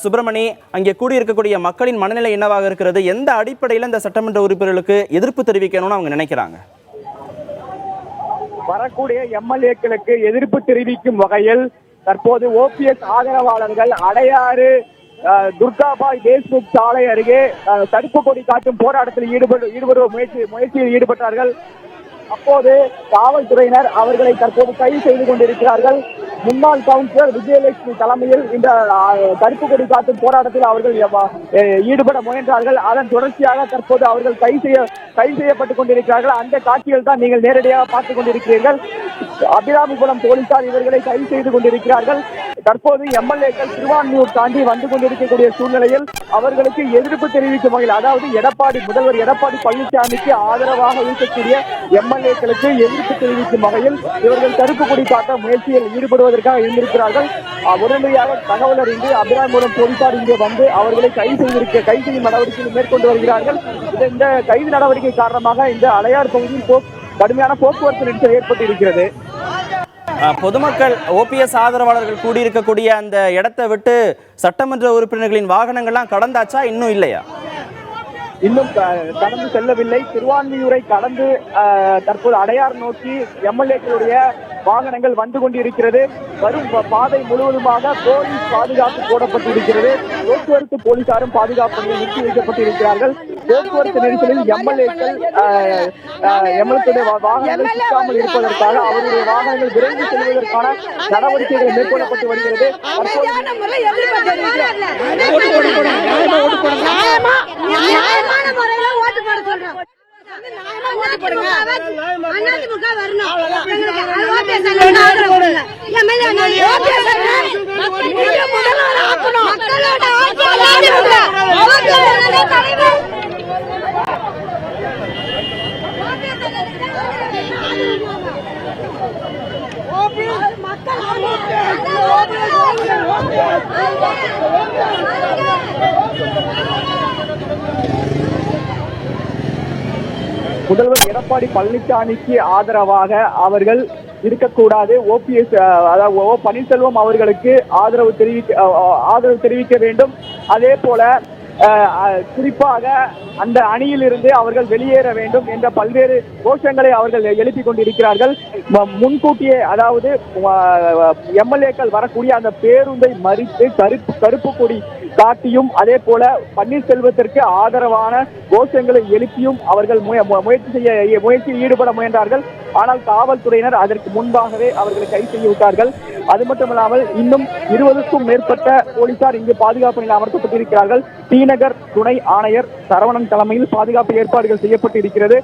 சுப்பிரமணி, அங்கே கூடியிருக்கக்கூடிய மக்களின் மனநிலை என்னவாக இருக்கிறது? எந்த அடிப்படையில் இந்த சட்டமன்ற உறுப்பினர்களுக்கு எதிர்ப்பு தெரிவிக்கணும்னு அவங்க நினைக்கிறாங்க? வரக்கூடிய எம்எல்ஏக்களுக்கு எதிர்ப்பு தெரிவிக்கும் வகையில் தற்போது ஓபிஎஸ் ஆதரவாளர்கள் அடையாறு துர்காபாய் தேஷ்முக் சாலை அருகே தடுப்பு கொடி காட்டும் போராட்டத்தில் ஈடுபடும் முயற்சியில் ஈடுபட்டார்கள். அப்போது காவல்துறையினர் அவர்களை தற்போது கைது செய்து கொண்டிருக்கிறார்கள். முன்னாள் கவுன்சிலர் விஜயலட்சுமி தலைமையில் இந்த தடுப்பு கொடி காட்டும் போராட்டத்தில் அவர்கள் ஈடுபட முயன்றார்கள். அதன் தொடர்ச்சியாக தற்போது அவர்கள் கைது செய்யப்பட்டுக் கொண்டிருக்கிறார்கள். அந்த காட்சிகள் தான் நீங்கள் நேரடியாக பார்த்துக் கொண்டிருக்கிறீர்கள். அபிராமிபுரம் போலீசார் இவர்களை கைது செய்து கொண்டிருக்கிறார்கள். தற்போது எம்எல்ஏக்கள் திருவான்மியூர் தாண்டி வந்து கொண்டிருக்கக்கூடிய சூழ்நிலையில் அவர்களுக்கு எதிர்ப்பு தெரிவிக்கும் வகையில், அதாவது முதல்வர் எடப்பாடி பழனிசாமிக்கு ஆதரவாக இருக்கக்கூடிய எம்எல்ஏக்களுக்கு எதிர்ப்பு தெரிவிக்கும் வகையில் இவர்கள் தடுப்பு கொடி காட்ட முயற்சியில் ஈடுபடுவதற்காக இருந்திருக்கிறார்கள். உடனடியாக தகவல் அறிந்து அபிராமிபுரம் போலீசார் இங்கே வந்து அவர்களை கைது செய்யும் நடவடிக்கைகளை மேற்கொண்டு வருகிறார்கள். இந்த கைது நடவடிக்கை காரணமாக இந்த அடையார் பகுதியில் கடுமையான போக்குவரத்து நெரிசல் ஏற்பட்டிருக்கிறது. பொதுமக்கள் ஓபிஎஸ் ஆதரவாளர்கள் கூடியிருக்கக்கூடிய அந்த இடத்தை விட்டு சட்டமன்ற உறுப்பினர்களின் வாகனங்கள்லாம் கடந்தாச்சா, இன்னும் இல்லையா? இன்னும் கடந்து செல்லவில்லை. திருவான்மியூரை கடந்து தற்போது அடையார் நோக்கி எம்எல்ஏக்களுடைய வாகனங்கள் வந்து கொண்டிருக்கிறது. வரும் பாதை முழுவதுமாக போலீஸ் பாதுகாப்பு போடப்பட்டிருக்கிறது. போக்குவரத்து போலீசாரும் பாதுகாப்பு நிறுத்தி வைக்கப்பட்டிருக்கிறார்கள். போக்குவரத்து நெரிசலில் எம்எல்ஏக்கள் வாகனங்கள் சிக்காமல் இருப்பதற்காக அவருடைய வாகனங்கள் விரைந்து செல்வதற்கான நடவடிக்கைகள் மேற்கொள்ளப்பட்டு வருகிறது. முதல்வர் எடப்பாடி பழனிசாமிக்கு ஆதரவாக அவர்கள் இருக்கக்கூடாது. ஓபிஎஸ் அதாவது ஓ பன்னீர்செல்வம் அவர்களுக்கு ஆதரவு தெரிவிக்க வேண்டும். அதே போல குறிப்பாக அந்த அணியிலிருந்து அவர்கள் வெளியேற வேண்டும் என்ற பல்வேறு கோஷங்களை அவர்கள் எழுப்பிக் கொண்டிருக்கிறார்கள். முன்கூட்டியே, அதாவது எம்எல்ஏக்கள் வரக்கூடிய அந்த பேருந்தை மறித்து கருப்பு கொடி காட்டியும் அதே போல பன்னீர்செல்வத்திற்கு ஆதரவான கோஷங்களை எழுப்பியும் அவர்கள் முயற்சியில் ஈடுபட முயன்றார்கள். ஆனால் காவல்துறையினர் அதற்கு முன்பாகவே அவர்களை கைது செய்துவிட்டார்கள். அது மட்டுமல்லாமல் இன்னும் 20க்கும் மேற்பட்ட போலீசார் இங்கு பாதுகாப்பு நிலையில் அமர்த்தப்பட்டிருக்கிறார்கள். டிநகர் துணை ஆணையர் சரவணன் தலைமையில் பாதுகாப்பு ஏற்பாடுகள் செய்யப்பட்டிருக்கிறது.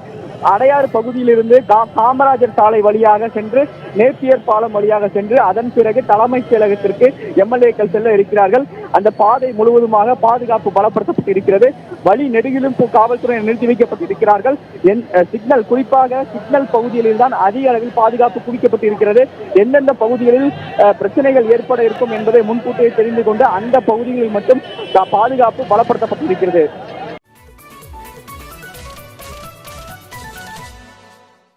அடையாறு பகுதியிலிருந்து காமராஜர் சாலை வழியாக சென்று நேப்பியர் பாலம் வழியாக சென்று அதன் பிறகு தலைமைச் செயலகத்திற்கு எம்எல்ஏக்கள் செல்ல இருக்கிறார்கள். அந்த பாதை முழுவதுமாக பாதுகாப்பு பலப்படுத்தப்பட்டிருக்கிறது. வழி நெடுகிலும் காவல்துறையினர் நிறுத்தி வைக்கப்பட்டிருக்கிறார்கள். குறிப்பாக சிக்னல் பகுதிகளில் தான் அதிக அளவில் பாதுகாப்பு குவிக்கப்பட்டிருக்கிறது. எந்தெந்த பகுதிகளில் பிரச்சனைகள் ஏற்பட இருக்கும் என்பதை முன்கூட்டியே தெரிந்து கொண்டு அந்த பகுதிகளில் மட்டும் பாதுகாப்பு பலப்படுத்தப்பட்டிருக்கிறது.